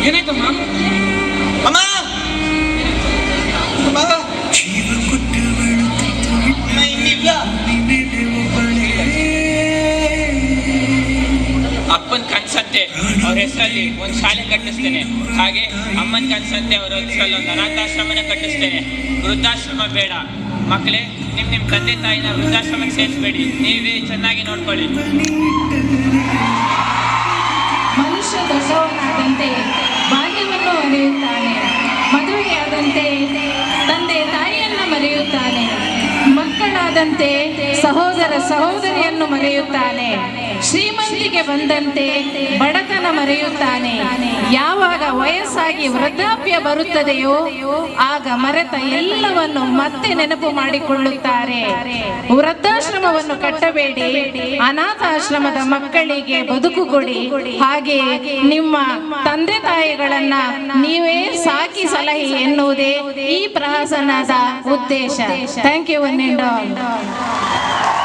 ಏನಾಯ್ತಮ್ಮ? ಅಮ್ಮ ಇನ್ನಿಲ್ಲ. ಅಪ್ಪನ ಕನ್ಸಂತೆ ಅವ್ರ ಹೆಸರಲ್ಲಿ ಒಂದು ಶಾಲೆ ಕಟ್ಟಿಸ್ತೇನೆ, ಹಾಗೆ ಅಮ್ಮನ ಕನ್ಸಂತೆ ಅವ್ರ ಹೆಸರಲ್ಲಿ ಒಂದು ಅನಾಥಾಶ್ರಮನ ಕಟ್ಟಿಸ್ತೇನೆ. ವೃದ್ಧಾಶ್ರಮ ಬೇಡ ಮಕ್ಕಳೇ, ನಿಮ್ಮ ತಂದೆ ತಾಯಿನ ವೃದ್ಧಾಶ್ರಮಕ್ಕೆ ಸೇರಿಸಬೇಡಿ, ನೀವೇ ಚೆನ್ನಾಗಿ ನೋಡ್ಕೊಳ್ಳಿ. ಮನುಷ್ಯ ದೊಡ್ಡವನಾದಂತೆ ಬಾಲ್ಯವನ್ನು ಮರೆಯುತ್ತಾನೆ, ಮದುವೆಯಾದಂತೆ ತಂದೆ ತಾಯಿಯನ್ನು ಮರೆಯುತ್ತಾನೆ, ಮಕ್ಕಳಾದಂತೆ ಸಹೋದರ ಸಹೋದರಿಯನ್ನು ಮರೆಯುತ್ತಾನೆ, ಶ್ರೀಮಂತಿಗೆ ಬಂದಂತೆ ಬಡತನ ಮರೆಯುತ್ತಾನೆ. ಯಾವಾಗ ವಯಸ್ಸಾಗಿ ವೃದ್ಧಾಪ್ಯ ಬರುತ್ತದೆಯೋ ಆಗ ಮರೆತ ಎಲ್ಲವನ್ನು ಮತ್ತೆ ನೆನಪು ಮಾಡಿಕೊಳ್ಳುತ್ತಾರೆ. ವೃದ್ಧಾಶ್ರಮವನ್ನು ಕಟ್ಟಬೇಡಿ, ಅನಾಥಾಶ್ರಮದ ಮಕ್ಕಳಿಗೆ ಬದುಕು ಕೊಡಿ, ಹಾಗೆ ನಿಮ್ಮ ತಂದೆ ತಾಯಿಗಳನ್ನ ನೀವೇ ಸಾಕಿ ಸಲಹೆ ಎನ್ನುವುದೇ ಈ ಪ್ರಹಸನದ ಉದ್ದೇಶ. Thank you one and all.